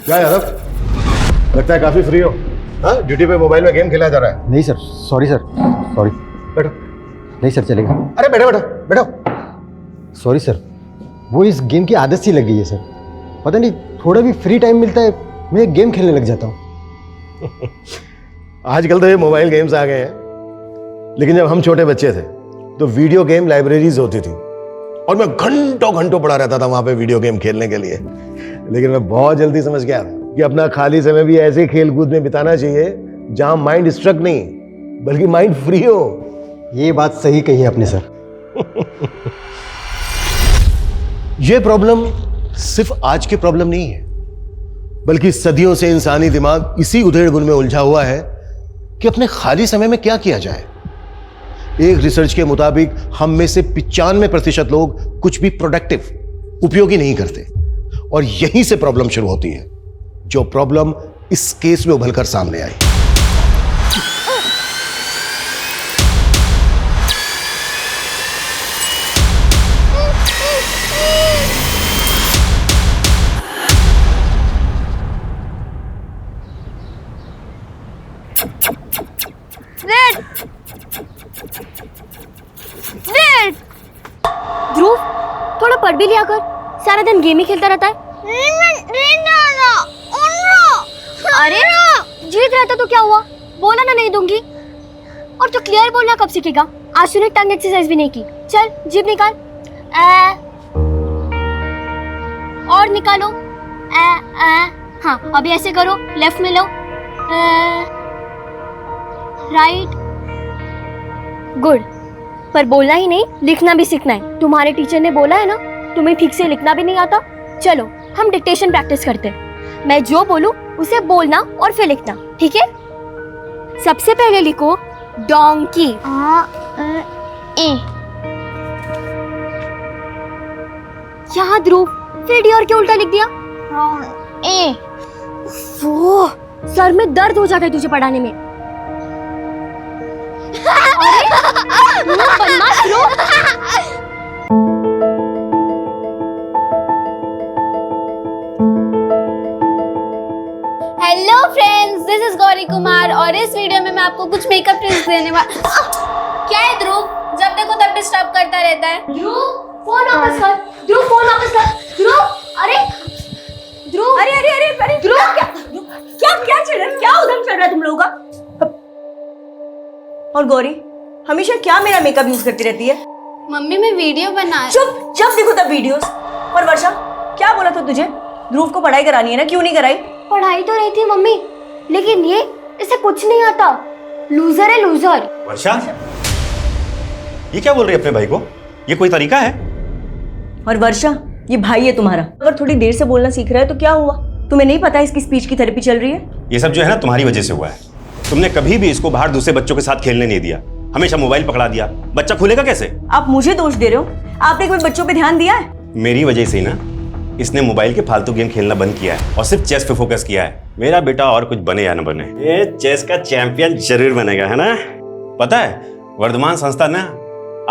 क्या यादव, लगता है काफी फ्री हो। हाँ, ड्यूटी पे मोबाइल में गेम खेला जा रहा है। नहीं सर, सॉरी सर, सॉरी। बैठो। नहीं सर, चलेगा। अरे बैठो बैठो बैठो। सॉरी सर, वो इस गेम की आदत सी लग गई है सर। पता नहीं, थोड़ा भी फ्री टाइम मिलता है मैं गेम खेलने लग जाता हूँ। आजकल तो ये मोबाइल गेम्स आ गए हैं, लेकिन जब हम छोटे बच्चे थे तो वीडियो गेम लाइब्रेरीज होती थी और मैं घंटों घंटों पड़ा रहता था वहां पे वीडियो गेम खेलने के लिए। लेकिन मैं बहुत जल्दी समझ गया कि अपना खाली समय भी ऐसे खेल कूद में बिताना चाहिए जहां माइंड स्ट्रक नहीं बल्कि माइंड फ्री हो। ये बात सही कही है आपने सर। ये प्रॉब्लम सिर्फ आज की प्रॉब्लम नहीं है, बल्कि सदियों से इंसानी दिमाग इसी उधेड़-बुन में उलझा हुआ है कि अपने खाली समय में क्या किया जाए। एक रिसर्च के मुताबिक हम में से 95% लोग कुछ भी प्रोडक्टिव, उपयोगी नहीं करते और यहीं से प्रॉब्लम शुरू होती है, जो प्रॉब्लम इस केस में उभरकर सामने आई। ध्रुव, थोड़ा पढ़ भी लिया कर, सारा दिन गेम ही खेलता रहता है। अरे जीत रहता तो क्या हुआ, बोला ना नहीं दूंगी। और तो क्लियर बोलना कब सीखेगा? आज तूने टंग एक्सरसाइज भी नहीं की। चल जीभ निकाल। और निकालो। हाँ, अभी ऐसे करो, लेफ्ट में लो, राइट। गुड। पर बोलना ही नहीं, लिखना भी सीखना है। तुम्हारे टीचर ने बोला है ना, तुम्हें ठीक से लिखना भी नहीं आता। चलो हम डिक्टेशन प्रैक्टिस करते हैं। मैं जो बोलूं उसे बोलना और फिर लिखना, ठीक है? सबसे पहले लिखो डोंकी। यहाँ ध्रुव, फिर डी और क्यों उल्टा लिख दिया? ए। वो सर में दर्द हो जाता है तुझे पढ़ाने में। बदमाश लोग। Hello friends, this is Gauri Kumar और इस वीडियो में मैं आपको कुछ मेकअप टिप्स देने क्या है ध्रुव, जब देखो तब डिस्टर्ब करता रहता है। ध्रुव, फोन वापस कर। ध्रुव, फोन वापस कर। ध्रुव, अरे ध्रुव, अरे ध्रुव, क्या चल रहा है? क्या उधम चल रहा है तुम लोगों का? और गौरी हमेशा क्या मेरा मेकअप यूज करती रहती है? मम्मी मैं वीडियो बना। चुप, जब देखो तब वीडियोस। और वर्षा, क्या बोला था तुझे? ध्रुव को पढ़ाई करानी है ना, क्यों नहीं कराई? पढ़ाई तो रही थी मम्मी, लेकिन ये इसे कुछ नहीं आता। लूजर है, लूजर। वर्षा, ये क्या बोल रही है अपने भाई को? ये कोई तरीका है? और वर्षा, ये भाई है तुम्हारा, अगर थोड़ी देर से बोलना सीख रहा है तो क्या हुआ? तुम्हें नहीं पता इसकी स्पीच की थेरेपी चल रही है? ये सब जो है ना तुम्हारी वजह से हुआ है। तुमने कभी भी इसको बाहर दूसरे बच्चों के साथ खेलने नहीं दिया, हमेशा मोबाइल पकड़ा दिया। बच्चा खुलेगा कैसे? आप मुझे दोष दे रहे हो? आपने कोई बच्चों पे ध्यान दिया है? मेरी वजह से ही ना इसने मोबाइल के फालतू गेम खेलना बंद किया है और सिर्फ चेस पे फोकस किया है। मेरा बेटा और कुछ बने या न बने, ये चेस का चैंपियन जरूर बनेगा, है ना? पता है, वर्धमान संस्था ने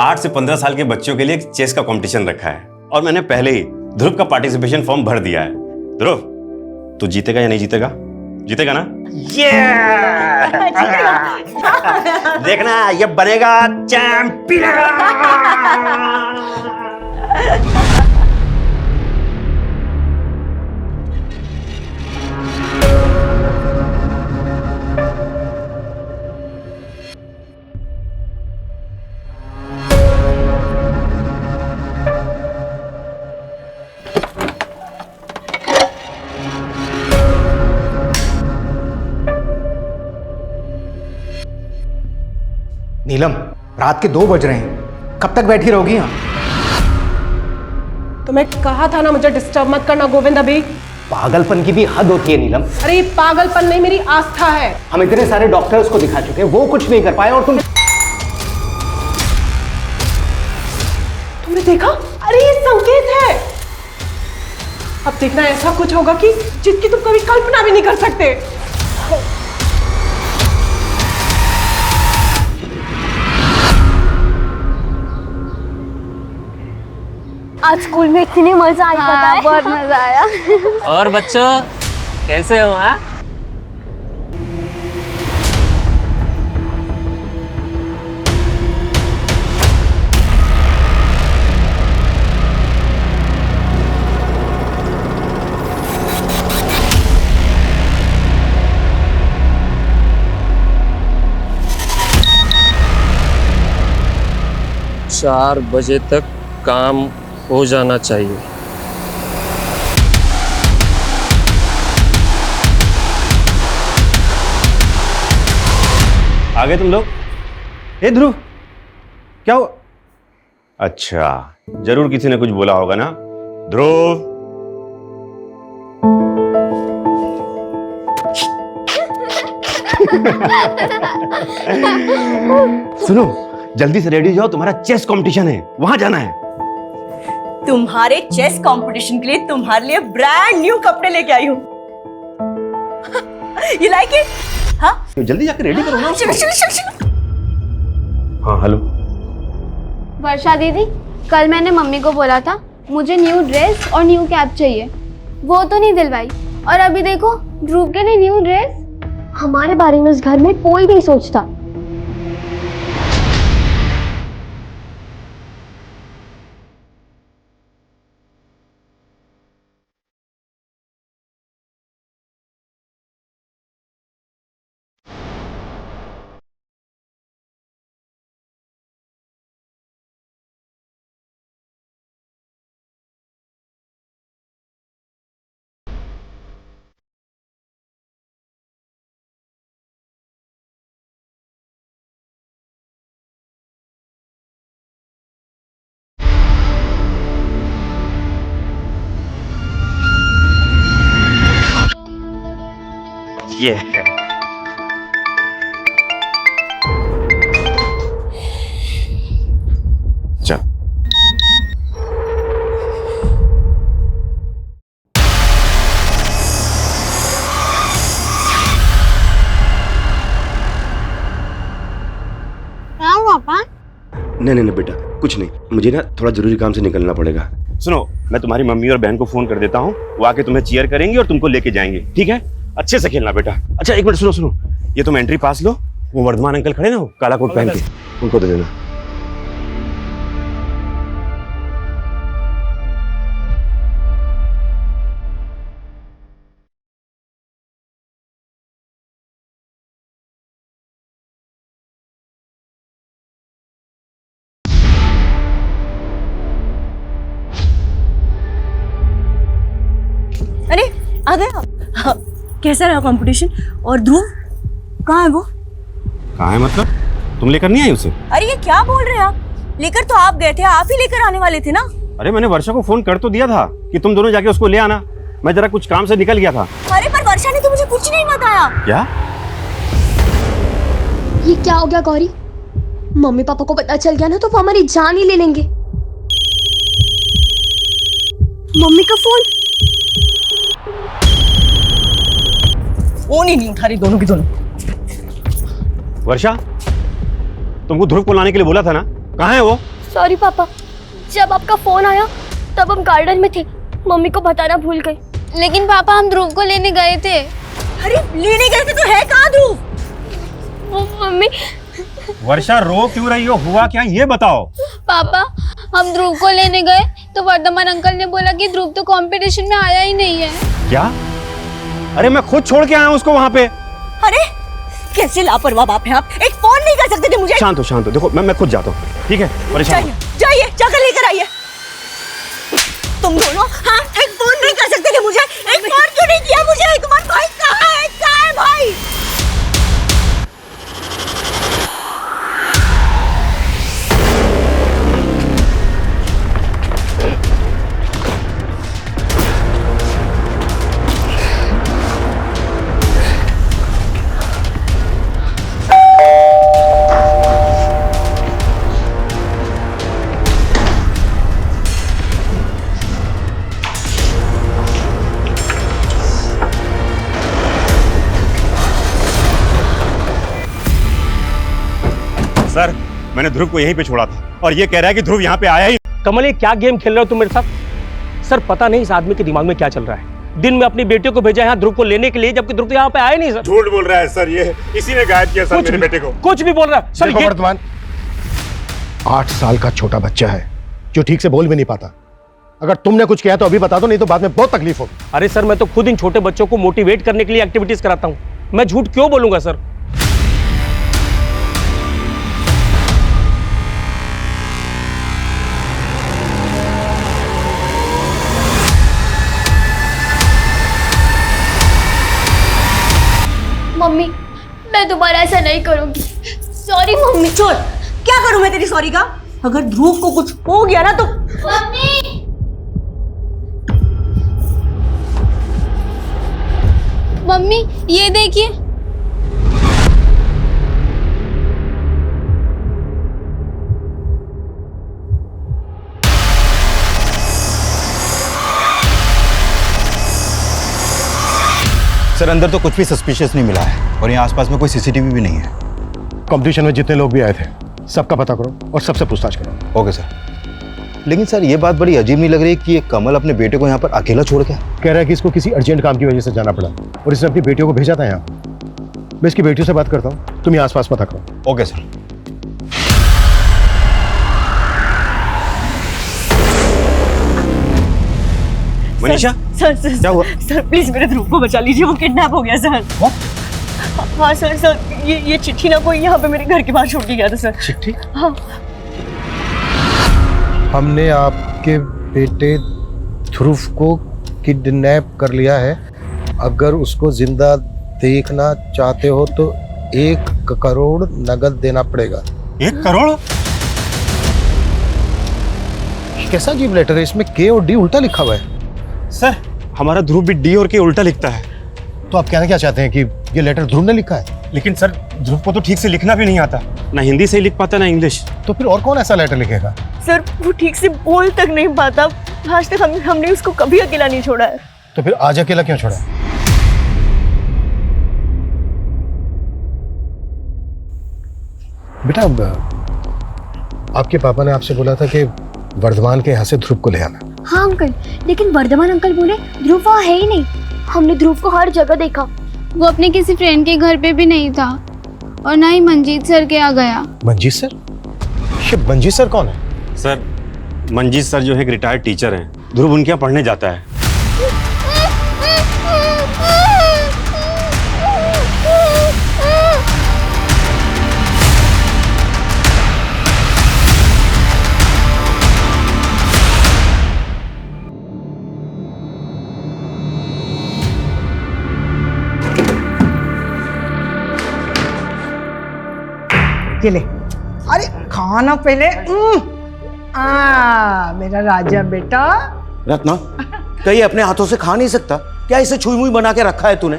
8 से 15 साल के बच्चों के लिए चेस का कंपटीशन रखा है और मैंने पहले ही ध्रुव का पार्टिसिपेशन फॉर्म भर दिया है। ध्रुव, तू जीतेगा या नहीं जीतेगा? जीतेगा ना? देखना, ये बनेगा चैंपियन। नीलम, रात के 2 बज रहे हैं, कब तक बैठी रहोगी यहाँ? तो मैं कहा था ना मुझे डिस्टर्ब मत करना गोविंद अभी। पागलपन की भी हद होती है नीलम। अरे ये पागलपन नहीं, मेरी आस्था है। हम इतने सारे डॉक्टर्स को दिखा चुके हैं, वो कुछ नहीं कर पाए और तुमने देखा? अरे ये संकेत है। अब देखना ऐसा कुछ होगा कि जिसकी तुम कभी कल्पना भी नहीं कर सकते। आज स्कूल में इतनी मजा आई, पता है? बहुत मजा आया। और बच्चों, कैसे हो? हाँ, चार बजे तक काम हो जाना चाहिए। आ गए तुम लोग? ए ध्रुव, क्या हुआ? अच्छा, जरूर किसी ने कुछ बोला होगा ना। ध्रुव, सुनो, जल्दी से रेडी जाओ, तुम्हारा चेस कंपटीशन है, वहां जाना है। तुम्हारे चेस कंपटीशन के लिए तुम्हारे लिए ब्रांड न्यू कपड़े लेके आई हूँ। You like it? हाँ? जल्दी जाकर रेडी करो ना। चलो चलो चलो चलो। हाँ, हेलो। वर्षा दीदी, कल मैंने मम्मी को बोला था मुझे न्यू ड्रेस और न्यू कैप चाहिए, वो तो नहीं दिलवाई, और अभी देखो ध्रुव के लिए न्यू ड्रेस। हमारे बारे में इस घर में कोई नहीं सोचता। ये है। चल। पापा, नहीं बेटा, कुछ नहीं, मुझे ना थोड़ा जरूरी काम से निकलना पड़ेगा। सुनो, मैं तुम्हारी मम्मी और बहन को फोन कर देता हूँ, वो आके तुम्हें चीयर करेंगी और तुमको लेके जाएंगे, ठीक है? अच्छे से खेलना बेटा। अच्छा, एक मिनट, सुनो, ये तुम एंट्री पास लो, वो वर्धमान अंकल खड़े ना, वो काला कोट पहन के, उनको दे देना। अरे आ गए आप? हाँ, कैसा रहा कंपटीशन? और ध्रुव कहाँ है वो? कहाँ है मतलब? तुम लेकर नहीं आई उसे? अरे ये क्या बोल रहे हैं आप? लेकर तो आप गए थे, आप ही लेकर आने वाले थे ना। अरे मैंने वर्षा को फोन कर तो दिया था कि तुम दोनों जाके उसको ले आना, मैं जरा कुछ काम से निकल गया था। अरे पर वर्षा ने तो मुझे कुछ नहीं बताया। क्या? ये क्या हो गया गौरी? मम्मी पापा को पता चल गया ना तो वो हमारी जान ही ले लेंगे। मम्मी का फोन। फोन ही नहीं उठा रही दोनों की दोनों। वर्षा, तुमको ध्रुव को लाने के लिए बोला था ना, कहाँ है वो? सॉरी पापा, जब आपका फोन आया तब हम गार्डन में थे, मम्मी को बताना भूल गए। लेकिन पापा हम ध्रुव को लेने गए थे। अरे लेने गए थे तो है कहाँ ध्रुव? वो मम्मी। वर्षा, रो क्यों रही हो? हुआ क्या ये बताओ। पापा, हम ध्रुव को लेने गए तो वर्धमान अंकल ने बोला कि ध्रुव तो कंपटीशन में आया ही नहीं है। क्या? अरे मैं खुद छोड़ के आया हूँ उसको वहाँ पे। अरे कैसे लापरवाह बाप है आप, एक फोन नहीं कर सकते थे मुझे? शांत हो, देखो मैं खुद जाता हूँ, ठीक है? परेशान जाइए जाइए, जाकर लेकर आइए। तुम दोनों, हाँ, एक फोन नहीं कर सकते थे मुझे? एक फोन क्यों नहीं किया मुझे? तुम्हारा भाई कहाँ है? कहाँ है भाई? सर, मैंने ध्रुव को यहीं पे छोड़ा था और ये कह रहा है कि ध्रुव यहाँ पे आया ही। कमल, ये क्या गेम खेल रहे हो तुम मेरे साथ? सर, पता नहीं इस आदमी के दिमाग में क्या चल रहा है। दिन में अपनी बेटियों को भेजा यहाँ ध्रुव को लेने के लिए, जबकि ध्रुव तो यहाँ पे आया नहीं सर। झूठ बोल रहा है सर, ये इसी ने गायब किया सर मेरे बेटे को। कुछ भी बोल रहा है सर। देखो ये वर्धमान, 8 साल का छोटा बच्चा है जो ठीक से बोल भी नहीं पाता। अगर तुमने कुछ किया तो अभी बता दो, नहीं तो बाद में बहुत तकलीफ होगी। अरे सर, मैं तो खुद इन छोटे बच्चों को मोटिवेट करने के लिए एक्टिविटीज कराता हूँ, मैं झूठ क्यों बोलूंगा सर। मम्मी, मैं दोबारा ऐसा नहीं करूंगी। Sorry mummy. छोड़, क्या करूं मैं तेरी सॉरी का? अगर ध्रुव को कुछ हो गया ना तो मम्मी, मम्मी ये देखिए। सर अंदर तो कुछ भी सस्पिशियस नहीं मिला है और यहाँ आसपास में कोई सीसीटीवी भी नहीं है। कंपटीशन में जितने लोग भी आए थे सबका पता करो और सबसे पूछताछ करो। Okay sir. लेकिन सर ये बात बड़ी अजीब नहीं लग रही कि ये कमल अपने बेटे को यहाँ पर अकेला छोड़ के कह रहा है कि इसको किसी अर्जेंट काम की वजह से जाना पड़ा और इसने अपनी बेटियों को भेजा था यहाँ। मैं इसकी बेटियों से बात करता हूँ, तुम यहाँ आसपास पता करो। Okay sir. Manisha, sir sir क्या हुआ? सर प्लीज मेरे ध्रुव को बचा लीजिए, वो किडनैप हो गया सर। हाँ सर सर, ये चिट्ठी ना कोई यहाँ पे मेरे घर के बाहर छोड़ के गया था सर। चिट्ठी? हाँ। हमने आपके बेटे ध्रुव को किडनैप कर लिया है। अगर उसको जिंदा देखना चाहते हो तो 1 करोड़ नगद देना पड़ेगा। 1 करोड़? कैसा अजीब लेटर है, इसमें के और डी उल्टा लिखा हुआ है। सर हमारा ध्रुव भी डी और के उल्टा लिखता है। तो आप कहना क्या चाहते हैं कि ये लेटर ध्रुव ने लिखा है? लेकिन सर ध्रुव को तो ठीक से लिखना भी नहीं आता, ना हिंदी से ही लिख पाता ना इंग्लिश। तो फिर और कौन ऐसा लेटर लिखेगा? सर वो ठीक से बोल तक नहीं पाता। आज तक हमने उसको कभी अकेला नहीं छोड़ा है। तो फिर आज अकेला क्यों छोड़ा? बेटा, आपके पापा ने आपसे बोला था कि वर्धमान के यहाँ से ध्रुव को ले आना। हाँ अंकल, लेकिन वर्धमान अंकल बोले ध्रुव वहाँ है ही नहीं। हमने ध्रुव को हर जगह देखा। वो अपने किसी फ्रेंड के घर पे भी नहीं था और ना ही मंजीत सर के यहाँ गया। मंजीत सर? ये मंजीत सर कौन है? सर मंजीत सर जो है एक रिटायर्ड टीचर हैं, ध्रुव उनके यहाँ पढ़ने जाता है। ये ले, अरे खाना पहले। मेरा राजा बेटा। रत्ना, कहीं अपने हाथों से खा नहीं सकता क्या? इसे छुई मुई बना के रखा है तूने?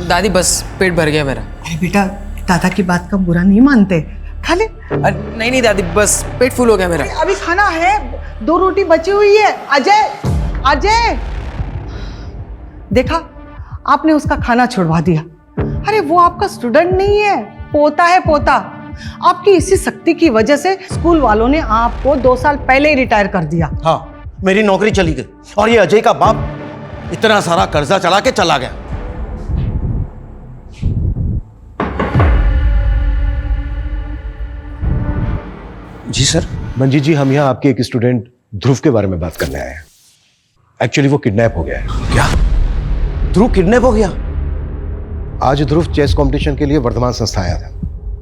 दादी बस पेट भर गया मेरा। अरे बेटा, दादा की बात का बुरा नहीं मानते, खा ले। नहीं नहीं दादी, बस पेट फुल हो गया मेरा। अभी खाना है, 2 रोटी बची हुई है। अजय, अजय, देखा आपने उसका खाना छुड़वा दिया। अरे वो आपका स्टूडेंट नहीं है, पोता है, पोता। आपकी इसी शक्ति की वजह से स्कूल वालों ने आपको 2 साल पहले ही रिटायर कर दिया। हाँ, मेरी नौकरी चली गई और ये अजय का बाप इतना सारा कर्जा चला के चला गया। जी सर। मंजीत जी, हम यहाँ आपके एक स्टूडेंट ध्रुव के बारे में बात करने आए हैं। एक्चुअली वो किडनैप हो गया है। क्या? ध्रुव किडनैप हो गया? आज ध्रुव चेस कंपटीशन के लिए वर्धमान संस्था आया था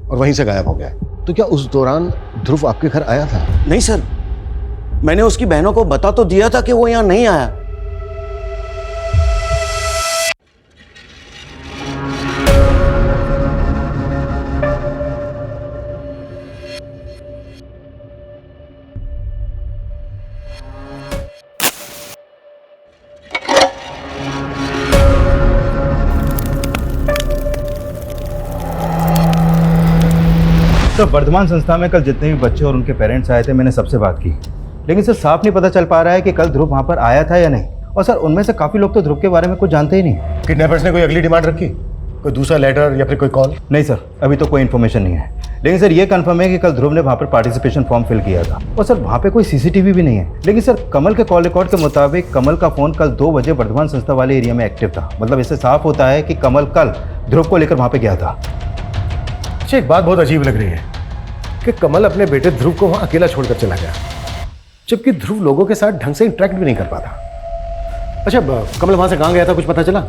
और वहीं से गायब हो गया। तो क्या उस दौरान ध्रुव आपके घर आया था? नहीं सर, मैंने उसकी बहनों को बता तो दिया था कि वो यहाँ नहीं आया। तो वर्धमान संस्था में कल जितने भी बच्चे और उनके पेरेंट्स आए थे मैंने सबसे बात की, लेकिन सर साफ नहीं पता चल पा रहा है कि कल ध्रुव वहाँ पर आया था या नहीं। और सर उनमें से काफ़ी लोग तो ध्रुव के बारे में कुछ जानते ही नहीं। किडनैपर्स ने कोई अगली डिमांड रखी? कोई दूसरा लेटर या फिर कोई कॉल? नहीं सर, अभी तो कोई इन्फॉर्मेशन नहीं है। लेकिन सर ये कंफर्म है कि कल ध्रुव ने वहाँ पर पार्टिसिपेशन फॉर्म फिल किया था। और सर वहाँ पे कोई सीसीटीवी भी नहीं है। लेकिन सर कमल के कॉल रिकॉर्ड के मुताबिक कमल का फ़ोन कल 2 बजे वर्धमान संस्था वाले एरिया में एक्टिव था। मतलब इससे साफ होता है कि कमल कल ध्रुव को लेकर वहाँ पे गया था। अच्छा, एक बात बहुत अजीब लग रही है कि कमल अपने बेटे ध्रुव को वहाँ अकेला छोड़कर चला गया, जबकि ध्रुव लोगों के साथ ढंग से इंटरेक्ट भी नहीं कर पाता। अच्छा, कमल वहाँ से कहाँ गया था, कुछ पता चला?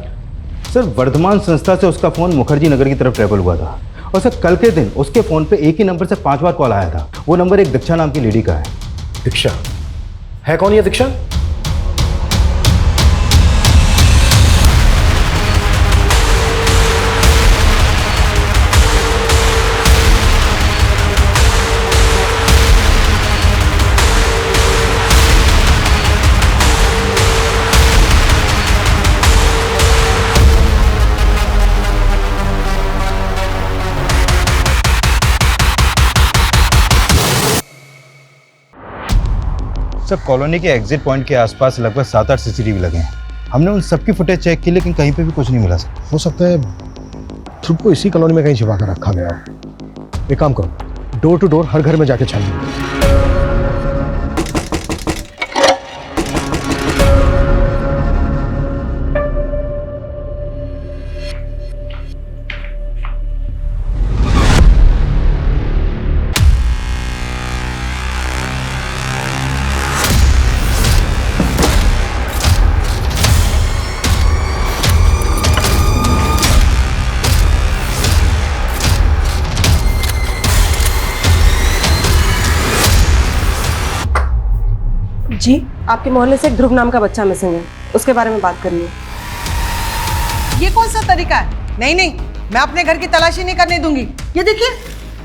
सर वर्धमान संस्था से उसका फ़ोन मुखर्जी नगर की तरफ ट्रेवल हुआ था। और सर कल के दिन उसके फ़ोन पे एक ही नंबर से 5 बार कॉल आया था। वो नंबर एक दीक्षा नाम की लेडी का है। दीक्षा है? कौन ये दीक्षा? सर कॉलोनी के एग्जिट पॉइंट के आसपास लगभग 7-8 सीसीटीवी लगे हैं। हमने उन सबकी फुटेज चेक की लेकिन कहीं पे भी कुछ नहीं मिला सर। हो सकता है ध्रुव को इसी कॉलोनी में कहीं छिपा कर रखा गया हो। एक काम करो, डोर टू डोर हर घर में जाके छानिए। जी, आपके मोहल्ले से एक ध्रुव नाम का बच्चा मिसिंग है, उसके बारे में बात करनी है। ये कौन सा तरीका है? नहीं नहीं, मैं अपने घर की तलाशी नहीं करने दूंगी। ये देखिए।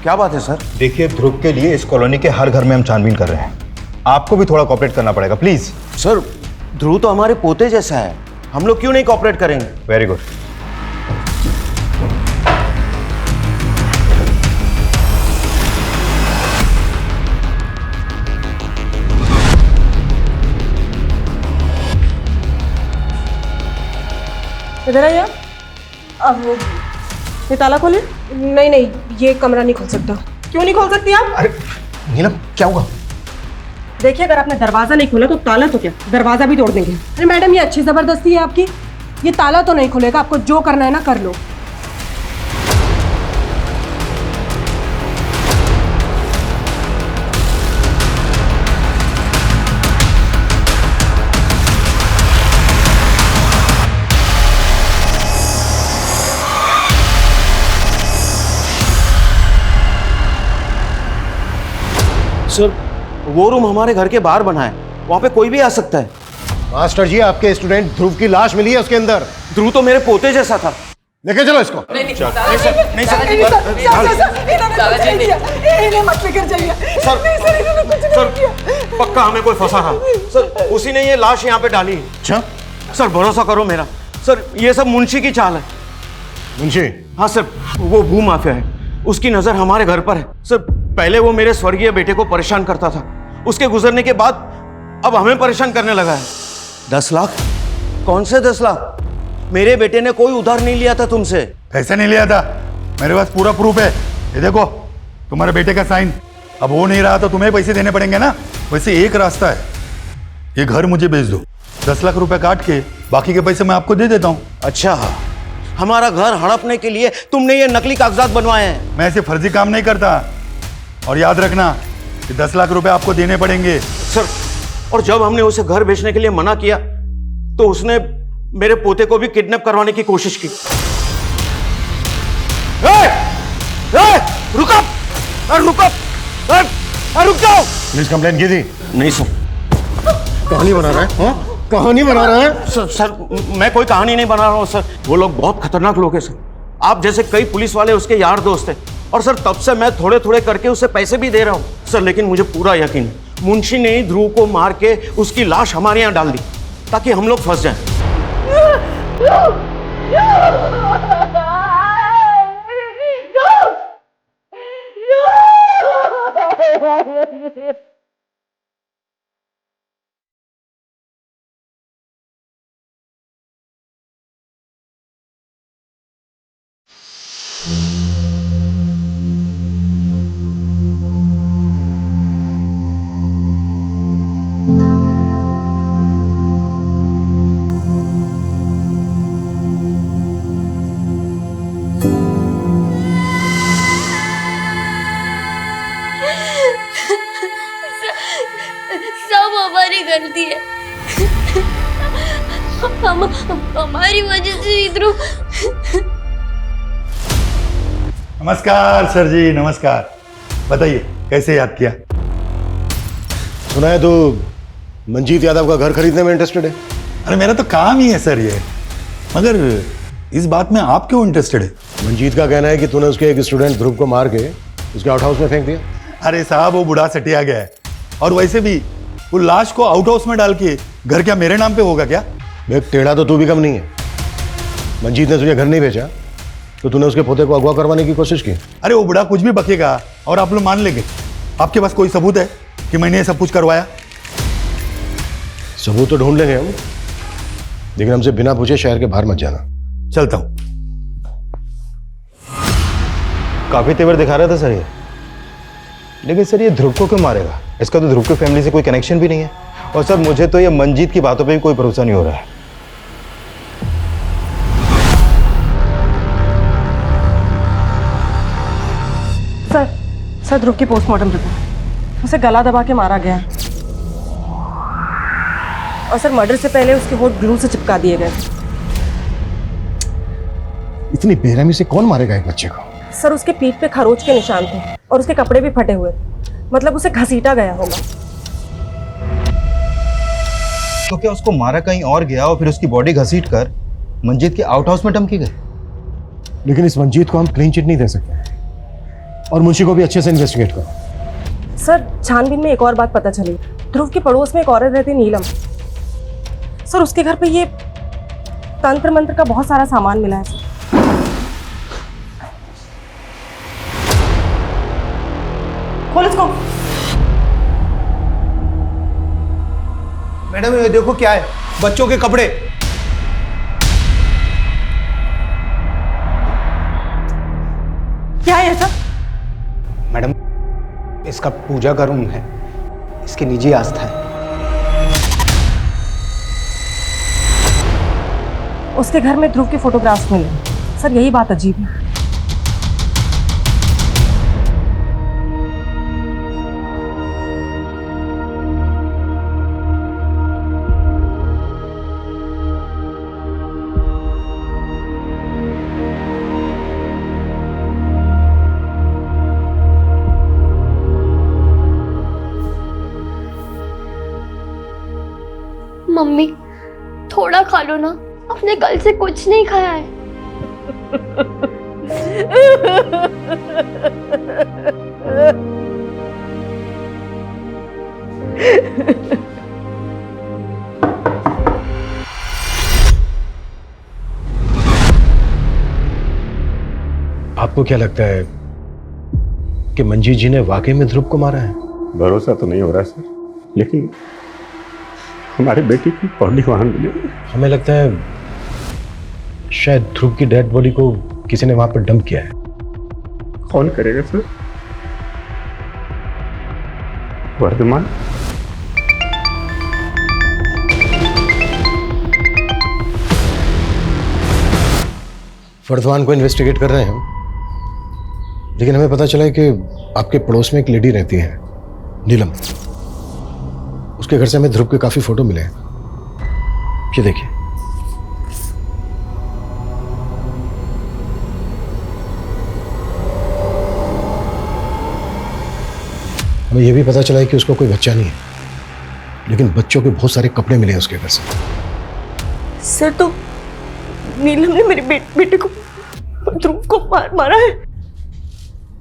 क्या बात है सर? देखिए ध्रुव के लिए इस कॉलोनी के हर घर में हम छानबीन कर रहे हैं। आपको भी थोड़ा कोऑपरेट करना पड़ेगा प्लीज। सर ध्रुव तो हमारे पोते जैसा है, हम लोग क्यों नहीं कोऑपरेट करेंगे? Very good. इधर आइए। अब ये ताला खोले। नहीं नहीं, ये कमरा नहीं खोल सकता। क्यों नहीं खोल सकती आप? अरे नीलम, क्या हुआ? देखिए, अगर आपने दरवाजा नहीं खोला तो ताला तो क्या, दरवाजा भी तोड़ देंगे। अरे मैडम, ये अच्छी जबरदस्ती है आपकी। ये ताला तो नहीं खुलेगा, आपको जो करना है ना कर लो। सर वो रूम हमारे घर के बाहर बना है, वहां पे कोई भी आ सकता है। मास्टर जी, आपके स्टूडेंट ध्रुव की लाश मिली है उसके अंदर। ध्रुव तो मेरे पोते जैसा था। लेके चलो इसको। नहीं सर, पक्का हमें कोई फंसा था सर, उसी ने ये लाश यहाँ पे डाली। अच्छा सर भरोसा करो मेरा, सर ये सब मुंशी की चाल है। मुंशी? हाँ सर, वो भू माफिया है, उसकी नजर हमारे घर पर है। सर पहले वो मेरे स्वर्गीय बेटे को परेशान करता था, उसके गुजरने के बाद अब हमें परेशान करने लगा है। 10 लाख? कौन से 10 लाख? मेरे बेटे ने कोई उधार नहीं लिया था तुमसे। ऐसा नहीं लिया था, मेरे पास पूरा प्रूफ है। ये देखो तुम्हारे बेटे का साइन। अब वो नहीं रहा तो तुम्हें पैसे देने पड़ेंगे ना। वैसे एक रास्ता है, ये घर मुझे बेच दो, 10 लाख रुपए काट के बाकी के पैसे मैं आपको दे देता हूँ। अच्छा, हमारा घर हड़पने के लिए तुमने ये नकली कागजात बनवाए हैं? मैं ऐसे फर्जी काम नहीं करता, और याद रखना कि 10 लाख रुपए आपको देने पड़ेंगे। सर, और जब हमने उसे घर बेचने के लिए मना किया तो उसने मेरे पोते को भी किडनैप करवाने की कोशिश की। रुक जाओ। पुलिस कंप्लेन की थी? नहीं सर। कहानी बना रहा है? हाँ? कहानी बना रहा है? सर मैं कोई कहानी नहीं बना रहा हूँ सर, वो लोग बहुत खतरनाक लोग हैं सर। आप जैसे कई पुलिस वाले उसके यार दोस्त हैं, और सर तब से मैं थोड़े थोड़े करके उसे पैसे भी दे रहा हूँ सर। लेकिन मुझे पूरा यकीन है, मुंशी ने ही ध्रुव को मार के उसकी लाश हमारे यहाँ डाल दी ताकि हम लोग फंस जाएं। हमारी गलती है। हमारी वजह से ध्रुव। नमस्कार सर जी, नमस्कार। बताइए कैसे याद किया? सुना है तो मंजीत यादव का घर खरीदने में इंटरेस्टेड है। अरे मेरा तो काम ही है सर ये, मगर इस बात में आप क्यों इंटरेस्टेड है? मंजीत का कहना है कि तूने उसके एक स्टूडेंट ध्रुव को मार के उसके आउट हाउस में फेंक दिया। अरे साहब वो बुढ़ा सटिया गया है, और वैसे भी वो लाश को आउट हाउस में डाल के घर क्या मेरे नाम पे होगा क्या? देख टेढ़ा तो तू भी कम नहीं है। मंजीत ने तुझे घर नहीं भेजा तो तूने उसके पोते को अगवा करवाने की कोशिश की। अरे वो बुढ़ा कुछ भी बकेगा और आप लोग मान लेंगे। आपके पास कोई सबूत है कि मैंने ये सब कुछ करवाया? सबूत तो ढूंढ लेंगे हम, लेकिन हमसे बिना पूछे शहर के बाहर मत जाना। चलता हूं। काफी तेवर दिखा रहा था सर ये, लेकिन सर ये ध्रुव को क्यों मारेगा? इसका तो ध्रुव की फैमिली से कोई कनेक्शन भी नहीं है। और सर मुझे तो ये मंजीत की बातों पे भी कोई भरोसा नहीं हो रहा है। सर ध्रुव की पोस्टमार्टम रिपोर्ट, उसे गला दबा के मारा गया है और सर मर्डर से पहले उसके होठ ग्लू से चिपका दिए गए। इतनी बेरहमी से कौन मारेगा एक बच्चे को? सर उसके पीठ पे खरोच के निशान थे और उसके कपड़े भी फटे हुए थे, मतलब उसे घसीटा गया होगा। तो क्या उसको मारा कहीं और गया और फिर उसकी बॉडी घसीट कर मंजीत के आउट हाउस में डंप की गई? लेकिन इस मंजीत को हम क्लीन चिट नहीं दे सकते, और मुंशी को भी अच्छे से इन्वेस्टिगेट करो। सर छानबीन में एक और बात पता चली, ध्रुव के पड़ोस में एक औरत रहती नीलम। सर उसके घर पे ये तंत्र मंत्र का बहुत सारा सामान मिला है सर। खोल इसको। मैडम ये देखो क्या है, बच्चों के कपड़े। क्या है सर? मैडम इसका पूजा का रूम है, इसकी निजी आस्था है। उसके घर में ध्रुव के फोटोग्राफ्स मिले। सर यही बात अजीब है। मम्मी थोड़ा खा लो ना, अपने कल से कुछ नहीं खाया है। आपको क्या लगता है कि मंजीत जी ने वाकई में ध्रुव को मारा है? भरोसा तो नहीं हो रहा सर, लेकिन हमारे बेटी की बॉडी वहां मिली। हमें लगता है शायद ध्रुव की डेड बॉडी को किसी ने वहां पर डंप किया है। कौन करेगा सर? वर्धमान? वर्धमान को इन्वेस्टिगेट कर रहे हैं हम, लेकिन हमें पता चला है कि आपके पड़ोस में एक लेडी रहती है नीलम। उसके घर से हमें ध्रुव के काफी फोटो मिले हैं। ये देखिए। हमें यह भी पता चला है कि उसको कोई बच्चा नहीं है, लेकिन बच्चों के बहुत सारे कपड़े मिले हैं उसके घर से। सर तो नीलम ने मेरे बेटे को ध्रुव को मारा है।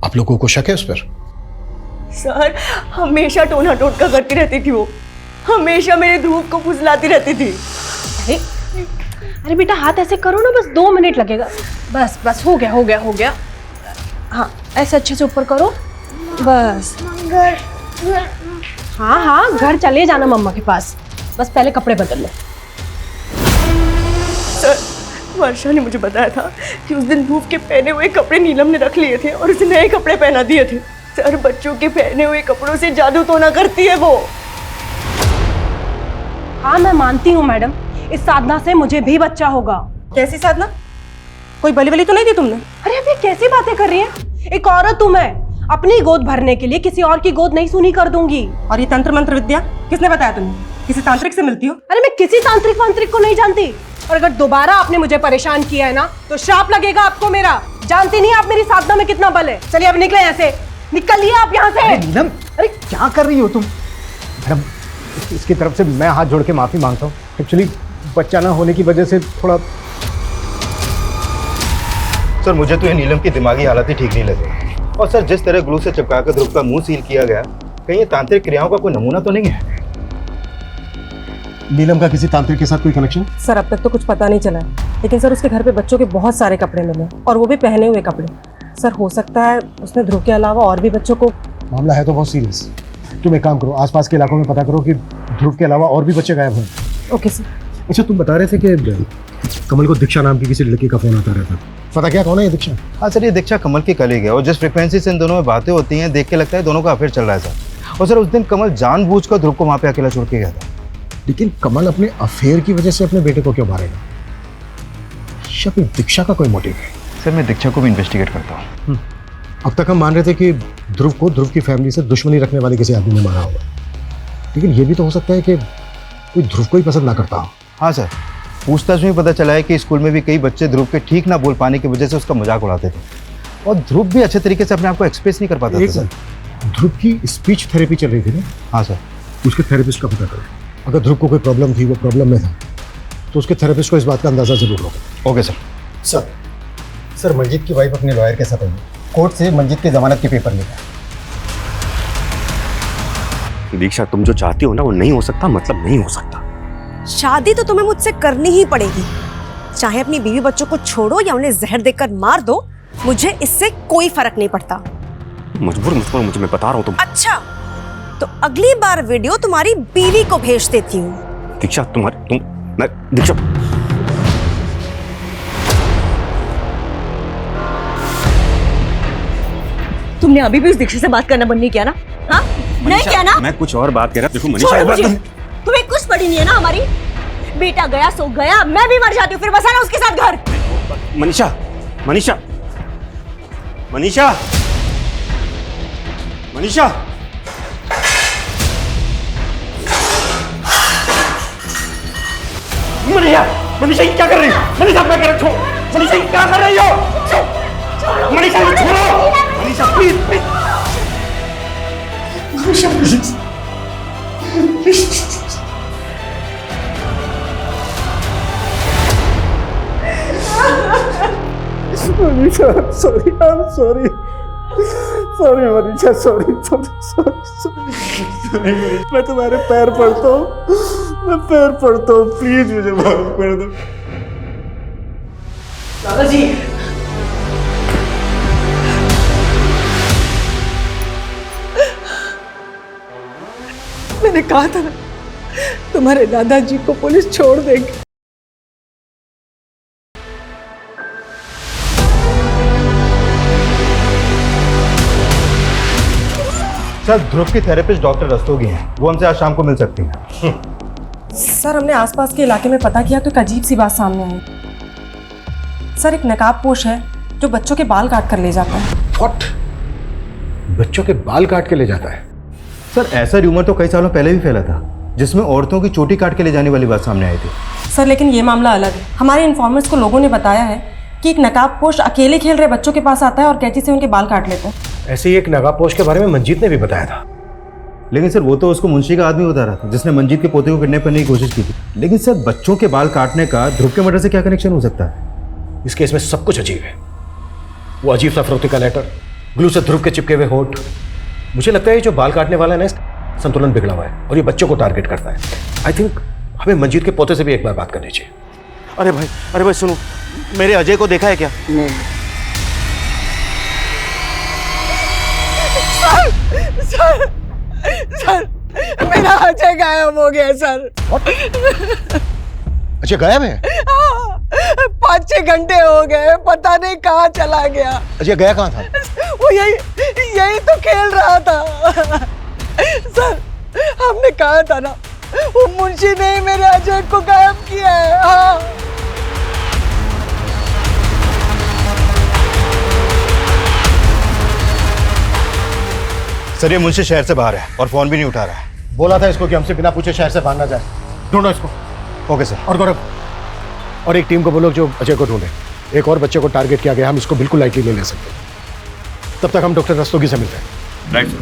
आप लोगों को शक है उस पर? सर हमेशा टोना टोटका करती रहती थी वो, हमेशा मेरे ध्रुव को फुसलाती रहती थी। अरे बेटा हाथ ऐसे करो ना, बस 2 मिनट लगेगा। बस बस हो गया हो गया हो गया। हाँ ऐसे अच्छे से ऊपर करो, बस। हाँ हाँ घर चले जाना मम्मा के पास, बस पहले कपड़े बदल लो। सर वर्षा ने मुझे बताया था कि उस दिन ध्रुव के पहने हुए कपड़े नीलम ने रख लिए थे और उसे नए कपड़े पहना दिए थे। सर बच्चों के पहने हुए कपड़ों से जादू टोना करती है वो। हाँ मैं मानती हूँ मैडम, इस साधना से मुझे भी बच्चा होगा। कैसी साधना? कोई बली वली तो नहीं दी तुमने? अरे अब ये कैसी बातें कर रही हैं? एक औरत हूँ मैं, अपनी गोद भरने के लिए किसी और की गोद नहीं सुनी कर दूंगी। और ये तंत्र मंत्र विद्या किसने बताया तुम्हें? किसी तांत्रिक से मिलती हो? अरे मैं किसी तांत्रिक वांत्रिक को नहीं जानती, और अगर दोबारा आपने मुझे परेशान किया है ना तो श्राप लगेगा आपको मेरा। जानती नहीं आप मेरी साधना में कितना बल है। चलिए अब निकले यहाँ से, निकलिए आप यहाँ से। नीलम, अरे क्या कर रही हो तुम? मैडम, इसकी तरफ से मैं हाथ जोड़ के माफी मांगता हूँ। एक्चुअली बच्चा ना होने की वजह से थोड़ा। सर मुझे तो ये नीलम की दिमागी हालत ही ठीक नहीं लगी, और सर जिस तरह ग्लू से चिपकाकर ध्रुव का मुंह सील किया गया, कहीं ये तांत्रिक क्रियाओं का कोई नमूना तो नहीं है? नीलम का किसी तांत्रिक के साथ कोई कनेक्शन? सर अब तक तो कुछ पता नहीं चला, लेकिन सर उसके घर पे बच्चों के बहुत सारे कपड़े मिले, और वो भी पहने हुए कपड़े। सर हो सकता है उसने ध्रुव के अलावा और भी बच्चों को। मामला है तो बहुत सीरियस। तुम एक काम करो, आसपास के इलाकों में पता करो कि ध्रुव के अलावा और भी बच्चे गायब हुए। Okay sir. अच्छा, तुम बता रहे थे कि कमल को दीक्षा नाम की किसी लड़की का फोन आता रहता, पता क्या कौन है ये दीक्षा? हाँ सर, ये दीक्षा कमल की कलीग है, और जिस फ्रिक्वेंसी से इन दोनों में बातें होती हैं देख के लगता है दोनों का अफेयर चल रहा है सर। और सर उस दिन कमल जानबूझकर ध्रुव को वहाँ पे अकेला छोड़ के गया था। लेकिन कमल अपने अफेयर की वजह से अपने बेटे को क्यों मारेगा? शायद दीक्षा का कोई मोटिव है। सर मैं दीक्षा को भी इन्वेस्टिगेट करता हूँ। अब तक हम मान रहे थे कि ध्रुव को ध्रुव की फैमिली से दुश्मनी रखने वाले किसी आदमी ने मारा होगा, लेकिन ये भी तो हो सकता है कि कोई ध्रुव को ही पसंद ना करता हो। हाँ सर, पूछताछ में पता चला है कि स्कूल में भी कई बच्चे ध्रुव के ठीक ना बोल पाने की वजह से उसका मजाक उड़ाते थे, और ध्रुव भी अच्छे तरीके से अपने आप को एक्सप्रेस नहीं कर पाता था सर। ध्रुव की स्पीच थेरेपी चल रही थी ना? हाँ सर। उसके थेरेपिस्ट का पता करो। अगर ध्रुव को कोई प्रॉब्लम थी, वो प्रॉब्लम में था, तो उसके थेरेपिस्ट को इस बात का अंदाजा जरूर होगा। Okay sir. सर मंजीत की वाइफ अपने लॉयर के साथ आई, कोर्ट से मंजीत की जमानत के पेपर लेकर। दीक्षा, तुम जो चाहती हो ना वो नहीं हो सकता, मतलब नहीं हो सकता। शादी तो तुम्हें मुझसे करनी ही पड़ेगी, चाहे अपनी बीवी बच्चों को छोड़ो या उन्हें जहर देकर मार दो, मुझे इससे कोई फर्क नहीं पड़ता। मजबूर मुझे मैं बता रहा हूँ तुम। अच्छा, तो अगली बार वीडियो तुम्हारी बीवी को भेज देती हूँ। दीक्षा दीक्षा, तुमने अभी भी उस दीक्षा से बात करना बंद नहीं किया ना? हाँ, नहीं किया ना? मैं कुछ और बात कर रहा। देखो छोड़ो मुझे। मनीषा, तुम्हें कुछ पड़ी नहीं है ना हमारी? बेटा गया सो गया, मैं भी मर जाती हूँ, फिर बसाना उसके साथ घर। मनीषा मनीषा मनीषा मनीषा मनीषा मनीषा क्या कर रही हो? मनीषा मैं कर रहा हूँ। मनीषा क्या कर रही हो? मनीषा छोड़ो। Manisha please Manisha, sorry, I am sorry, sorry Manisha, sorry sorry sorry sorry. मैं तुम्हारे पैर पड़ता हूँ, मैं पैर पड़ता हूँ, प्लीज मुझे माफ कर दो। दादाजी, मैंने कहा था ना तुम्हारे दादाजी को पुलिस छोड़ देगी। सर ध्रुव की थेरेपिस्ट डॉक्टर रस्तोगी हैं, वो हमसे आज शाम को मिल सकती हैं। सर हमने आसपास के इलाके में पता किया तो एक अजीब सी बात सामने आई। सर एक नकाबपोश है जो बच्चों के बाल काट कर ले जाता है। व्हाट? बच्चों के बाल काट के ले जाता है? सर ऐसा र्यूमर तो कई सालों पहले भी फैला था, जिसमें औरतों की चोटी काट के ले जाने वाली बात सामने आई थी। सर लेकिन ये मामला अलग है। हमारे इन्फॉर्मर्स को लोगों ने बताया है कि एक नकाबपोश अकेले खेल रहे बच्चों के पास आता है और कैंची से उनके बाल काट लेता है। ऐसे ही एक नकाबपोश के बारे में मंजीत ने भी बताया था। लेकिन सर वो तो उसको मुंशी का आदमी बता रहा था जिसने मंजीत के पोते को किडनैप करने की कोशिश की थी। लेकिन सर बच्चों के बाल काटने का ध्रुव के मर्डर से क्या कनेक्शन हो सकता है? इस केस में सब कुछ अजीब है। वो अजीब सा फरोख्ती का लेटर, ग्लू से ध्रुव के चिपके हुए होठ। मुझे लगता है जो बाल काटने वाला है ना, संतुलन बिगड़ा हुआ है और ये बच्चों को टारगेट करता है। आई थिंक हमें मंजीत के पोते से भी एक बार बात करनी चाहिए। अरे भाई सुनो, मेरे अजय को देखा है क्या? नहीं। सर मेरा अजय गायब हो गया सर। अच्छा गायब है? 5-6 घंटे हो गए, पता नहीं कहाँ चला गया। अजय गया कहाँ था? वो यही तो खेल रहा था। सर हमने कहा था ना, वो मुंशी ने ही मेरे अजय को गायब किया है। हाँ सर ये मुंशी शहर से बाहर है और फोन भी नहीं उठा रहा है। बोला था इसको कि हमसे बिना पूछे शहर से बाहर ना जाए। ढूंढो इसको। Okay sir. और गौरव, और एक टीम को बोलो जो अजय को ढूंढे। एक और बच्चे को टारगेट किया गया, हम इसको बिल्कुल लाइटली नहीं ले सकते। तब तक हम डॉक्टर रस्तोगी से मिलते हैं। Right sir.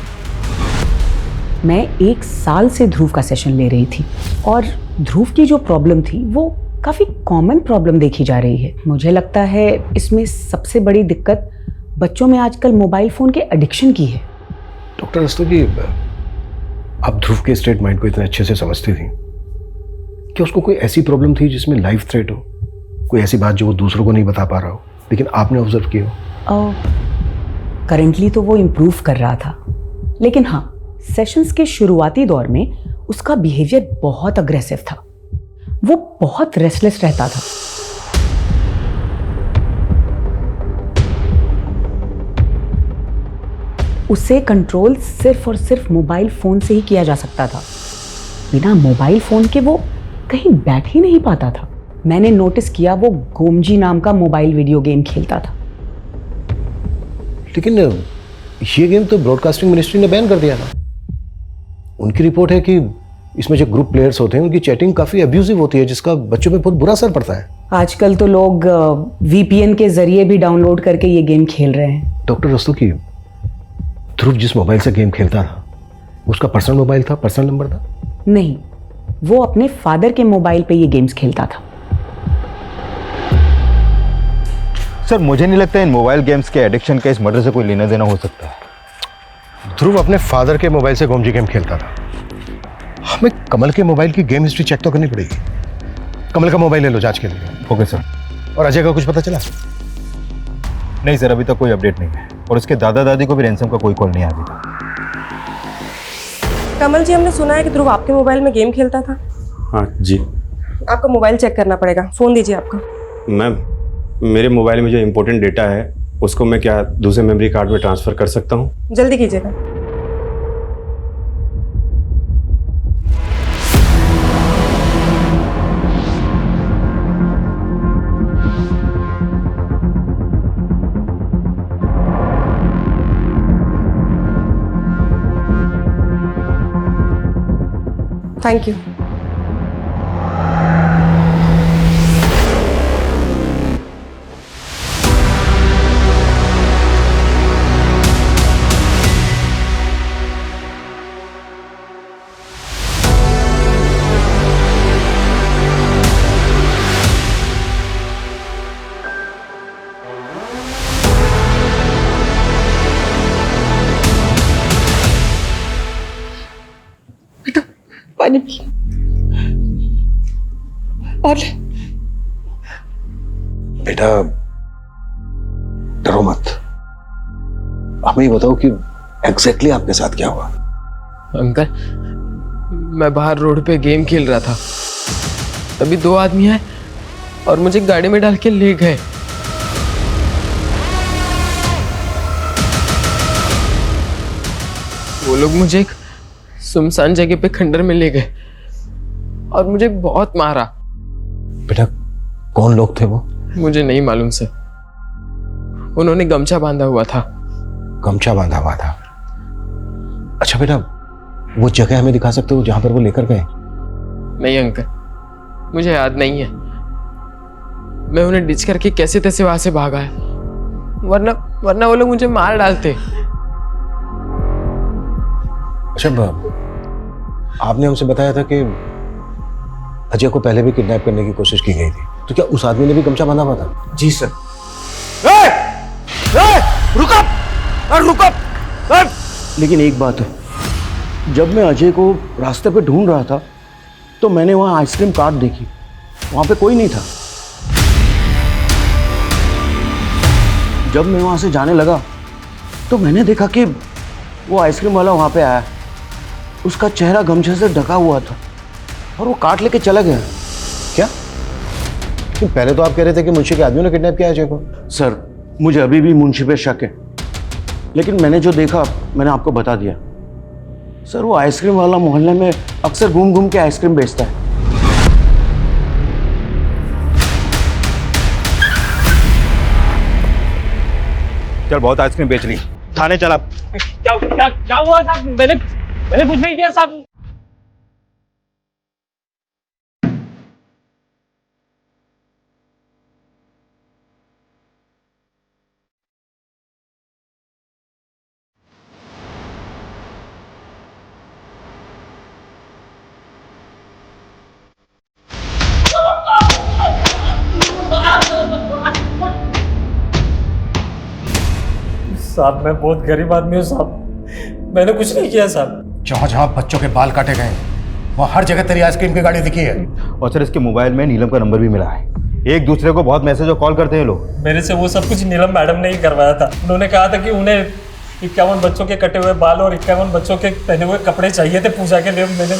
मैं 1 साल से ध्रुव का सेशन ले रही थी और ध्रुव की जो प्रॉब्लम थी वो काफ़ी कॉमन प्रॉब्लम देखी जा रही है। मुझे लगता है इसमें सबसे बड़ी दिक्कत बच्चों में आजकल मोबाइल फ़ोन के एडिक्शन की है। डॉक्टर रस्तोगी, आप ध्रुव के स्टेट माइंड को इतने अच्छे से समझती थी कि उसको कोई ऐसी प्रॉब्लम थी जिसमें लाइफ थ्रेट हो, कोई ऐसी बात जो वो दूसरों को नहीं बता पा रहा हो, लेकिन आपने ऑब्जर्व की हो? करेंटली तो वो इम्प्रूव कर रहा था, लेकिन हाँ, सेशंस के शुरुआती दौर में उसका बिहेवियर बहुत अग्रेसिव था। वो बहुत रेस्टलेस रहता था। उसे कंट्रोल सिर्फ और सिर्फ मोबाइल फोन से ही किया जा सकता था। बिना मोबाइल फोन के वो कहीं बैठ ही नहीं पाता था। मैंने नोटिस किया वो गोमजी नाम का मोबाइल वीडियो गेम खेलता था। लेकिन ये गेम तो ब्रॉडकास्टिंग मिनिस्ट्री ने बैन कर दिया ना। उनकी रिपोर्ट है कि इसमें जो ग्रुप प्लेयर्स होते हैं उनकी चैटिंग काफी अब्यूजिव होती है, जिसका बच्चों पे बहुत बुरा असर पड़ता है। आजकल तो लोग वीपीएन के जरिए भी डाउनलोड करके ये गेम खेल रहे हैं। डॉक्टर रस्तोगी, ध्रुव जिस मोबाइल से गेम खेलता था उसका पर्सनल मोबाइल था, पर्सनल नंबर था? नहीं, वो अपने फादर के मोबाइल पे ये गेम्स खेलता था। सर मुझे नहीं लगता इन मोबाइल गेम्स के एडिक्शन का इस मर्डर से कोई लेना देना हो सकता है। ध्रुव अपने फादर के मोबाइल से गोमजी गेम खेलता था। हमें कमल के मोबाइल की गेम हिस्ट्री चेक तो करनी पड़ेगी। कमल का मोबाइल ले लो जांच के लिए। Okay sir. और अजय का कुछ पता चला? नहीं सर, अभी तक कोई अपडेट नहीं है और उसके दादा दादी को भी रैंसम का कोई कॉल नहीं आया। कमल जी, हमने सुना है कि ध्रुव आपके मोबाइल में गेम खेलता था। हाँ जी। आपका मोबाइल चेक करना पड़ेगा। फ़ोन दीजिए आपका। मैम, मेरे मोबाइल में जो इम्पोर्टेंट डेटा है उसको मैं क्या दूसरे मेमोरी कार्ड में ट्रांसफ़र कर सकता हूँ? जल्दी कीजिएगा। Thank you. पानी पी और बेटा डरो मत, हमें ये बताओ कि एग्जैक्टली आपके साथ क्या हुआ? अंकल, मैं बाहर रोड पे गेम खेल रहा था, तभी 2 आदमी आए और मुझे गाड़ी में डाल के ले गए। वो लोग मुझे एक सुनसान जगह पे खंडर में ले गए और मुझे बहुत मारा। बेटा कौन लोग थे वो? मुझे नहीं मालूम सर। उन्होंने गमछा बांधा हुआ था। गमछा बांधा हुआ था? अच्छा बेटा, वो जगह हमें दिखा सकते हो जहां पर वो लेकर गए? नहीं अंकल, मुझे याद नहीं है। मैं उन्हें डिच करके कैसे तैसे वहां से भागा है, वरना वो लोग मुझे मार डालते। अच्छा, आपने हमसे बताया था कि अजय को पहले भी किडनैप करने की कोशिश की गई थी, तो क्या उस आदमी ने भी गमछा बांधा हुआ था? जी सर। रुक। लेकिन एक बात है, जब मैं अजय को रास्ते पे ढूंढ रहा था तो मैंने वहां आइसक्रीम कार्ट देखी, वहां पे कोई नहीं था। जब मैं वहां से जाने लगा तो मैंने देखा कि वो आइसक्रीम वाला वहां पे आया। उसका चेहरा गमछे से ढका हुआ था और वो काट लेके चला गया। क्या? पहले तो आप कह रहे थे कि मुंशी के आदमियों ने किडनैप किया अजय को। सर, मुझे अभी भी मुंशी पे शक है, लेकिन मैंने जो देखा मैंने आपको बता दिया। सर, वो आइसक्रीम वाला मोहल्ले में अक्सर घूम घूम के आइसक्रीम बेचता है। चल बहुत आइसक्रीम बेच ली, थाने चला। क्या क्या क्या हुआ साहब? मैंने कुछ नहीं किया साहब। साहब मैं बहुत गरीब आदमी हूँ साहब, मैंने कुछ नहीं किया साहब। जहाँ जहाँ बच्चों के बाल काटे गए वहाँ हर जगह तेरी आइसक्रीम की गाड़ी दिखी है। और सर इसके मोबाइल में नीलम का नंबर भी मिला है। एक दूसरे को बहुत मैसेज और कॉल करते हैं लोग। मेरे से वो सब कुछ नीलम मैडम ने ही करवाया था। उन्होंने कहा था कि उन्हें 51 बच्चों के कटे हुए बाल और 51 बच्चों के पहने हुए कपड़े चाहिए थे पूजा के लिए। मैंने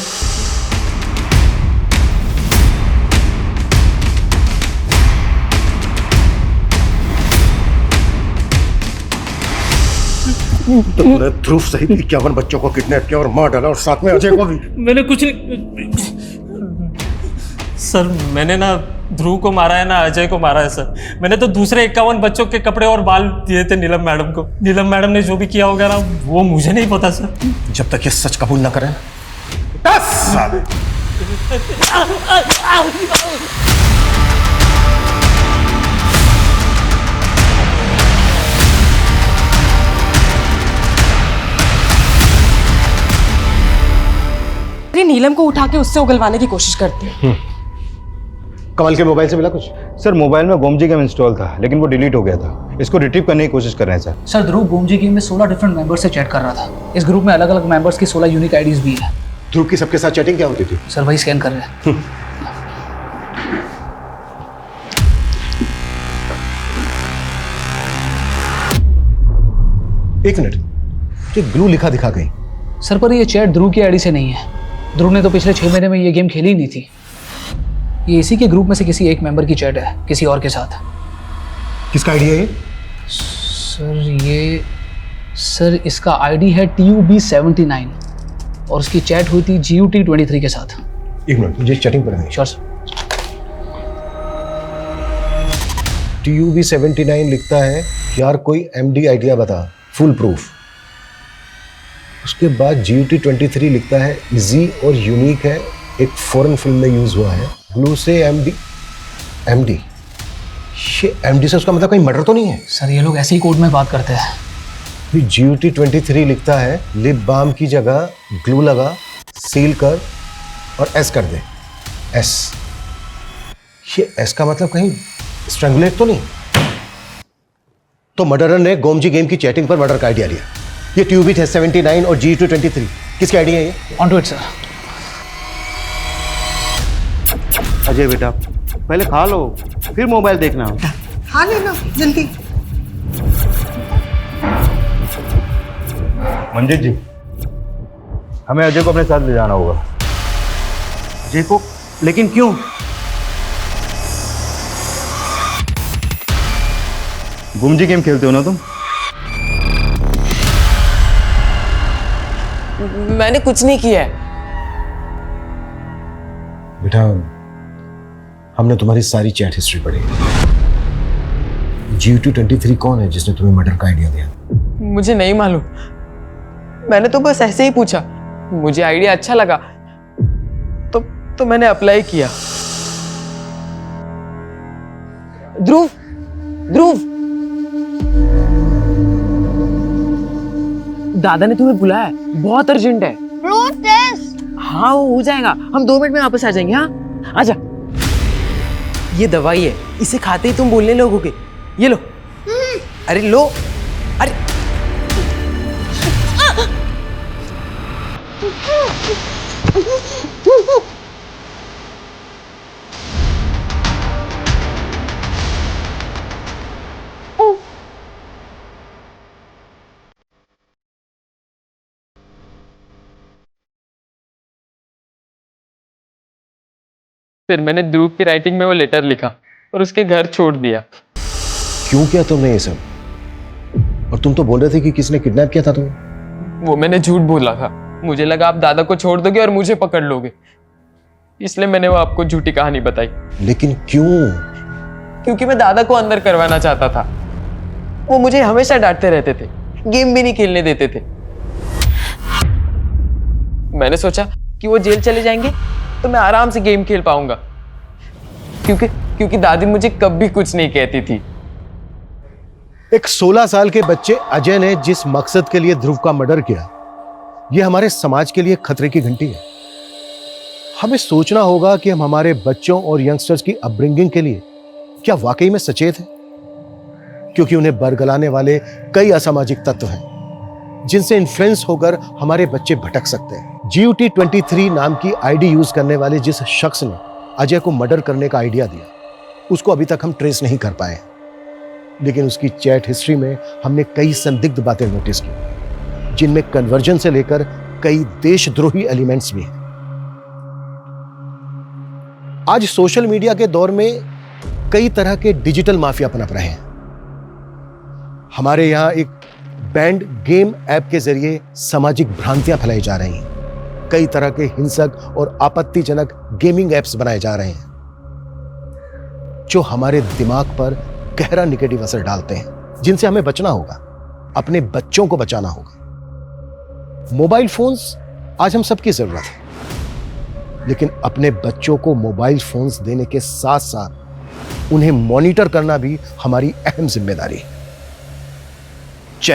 तुमने ध्रुव सहित 51 बच्चों को किडनैप किया और मार डाला और साथ में अजय को भी। मैंने कुछ नहीं सर, मैंने ना ध्रुव को मारा है ना अजय को मारा है सर। मैंने तो दूसरे 51 बच्चों के कपड़े और बाल दिए थे नीलम मैडम को। नीलम मैडम ने जो भी किया होगा ना वो मुझे नहीं पता सर। जब तक ये सच कबूल ना करें नीलम को उठा के उससे उगलवाने की कोशिश करते हैं। कमल के मोबाइल से मिला कुछ? सर मोबाइल में गोमजी गेम इंस्टॉल था लेकिन वो डिलीट हो गया था। इसको रिट्रीव करने की कोशिश कर रहे हैं सर। सर ध्रुव गोमजी गेम में 16 डिफरेंट मेंबर्स से चैट कर रहा था। इस ग्रुप में अलग अलग मेंबर्स की 16 यूनिक आईडीज भी है। ध्रुव की सबके साथ चैटिंग क्या होती थी? सर वही स्कैन कर रहे हैं। एक मिनट, ये ग्लू लिखा दिखा गई। सर पर ये चैट ध्रुव की आईडी से नहीं है। ध्रुव ने तो पिछले 6 महीने में ये गेम खेली ही नहीं थी। ये इसी के ग्रुप में से किसी एक मेंबर की चैट है किसी और के साथ। किसका आईडी है ये? सर इसका आईडी है TUB79 और उसकी चैट हुई थी GUT23 के साथ। एक मिनट, मुझे चैटिंग पढ़ना। Sure sir. TUB79 लिखता है यार कोई MD आइडिया बता, फुल प्रूफ। उसके बाद GUT23 लिखता है इजी और यूनिक है, एक फॉरेन फिल्म में यूज हुआ है। ग्लू से MD ये MD से उसका मतलब कहीं मर्डर तो नहीं है? सर ये लोग ऐसे ही कोड में बात करते हैं। फिर GUT23 लिखता है लिप बाम की जगह ग्लू लगा, सील कर और S कर दे। S, ये S का मतलब कहीं स्ट्रैंगुलेट तो नहीं? तो मर्डरर ने गोमजी गेम की चैटिंग पर मर्डर का आइडिया लिया। ये TUB79 और GUT23 किसके आइडिया है ये? On to it sir. Ajay बेटा पहले खा लो फिर मोबाइल देखना। खा लेना जल्दी। मंजीत जी हमें अजय को अपने साथ ले जाना होगा। अजय को? लेकिन क्यों? गुमजी गेम खेलते हो ना तुम? मैंने कुछ नहीं किया है। बेटा हमने तुम्हारी सारी चैट हिस्ट्री पढ़ी। GUT23 कौन है जिसने तुम्हें मर्डर का आइडिया दिया? मुझे नहीं मालूम, मैंने तो बस ऐसे ही पूछा। मुझे आइडिया अच्छा लगा तो मैंने अप्लाई किया। ध्रुव दादा ने तुम्हें बुलाया है, बहुत अर्जेंट है। हाँ वो हो जाएगा, हम 2 मिनट में वापस आ जाएंगे। हाँ आजा। ये दवाई है, इसे खाते ही तुम बोलने लगोगे। ये लो। अरे लो। अरे फिर मैंने ध्रुव की राइटिंग में वो लेटर लिखा और उसके घर छोड़ दिया। क्यों किया तुमने ये सब? और तुम तो बोल रहे थे कि किसने किडनैप किया था तुम्हें? वो मैंने झूठ बोला था। मुझे लगा आप दादा को छोड़ दोगे और मुझे पकड़ लोगे, इसलिए मैंने वो आपको झूठी कहानी बताई। लेकिन क्यों? क्योंकि मैं दादा को अंदर करवाना चाहता था। वो मुझे हमेशा डांटते रहते थे, गेम भी नहीं खेलने देते थे। मैंने सोचा कि वो जेल चले जाएंगे तो मैं आराम से गेम खेल पाऊंगा, क्योंकि दादी मुझे कभी कुछ नहीं कहती थी। एक 16 साल के बच्चे अजय ने जिस मकसद के लिए ध्रुव का मर्डर किया, यह हमारे समाज के लिए खतरे की घंटी है। हमें सोचना होगा कि हम हमारे बच्चों और यंगस्टर्स की अपब्रिंगिंग के लिए क्या वाकई में सचेत हैं, क्योंकि उन्हें बरगलाने वाले कई असामाजिक तत्व हैं जिनसे इन्फ्लुएंस होकर हमारे बच्चे भटक सकते हैं। GUT23 नाम की आईडी यूज करने वाले जिस शख्स ने अजय को मर्डर करने का आइडिया दिया, उसको अभी तक हम ट्रेस नहीं कर पाए, लेकिन उसकी चैट हिस्ट्री में हमने कई संदिग्ध बातें नोटिस की, जिनमें कन्वर्जन से लेकर कई देशद्रोही एलिमेंट्स भी हैं। आज सोशल मीडिया के दौर में कई तरह के डिजिटल माफिया पनप रहे हैं। हमारे यहां एक बैंड गेम ऐप के जरिए सामाजिक भ्रांतियां फैलाई जा रही हैं। कई तरह के हिंसक और आपत्तिजनक गेमिंग ऐप्स बनाए जा रहे हैं, जो हमारे दिमाग पर गहरा निगेटिव असर डालते हैं, जिनसे हमें बचना होगा, अपने बच्चों को बचाना होगा। मोबाइल फोन्स आज हम सबकी जरूरत है, लेकिन अपने बच्चों को मोबाइल फोन्स देने के साथ साथ उन्हें मॉनिटर करना भी हमारी अहम जिम्मेदारी है।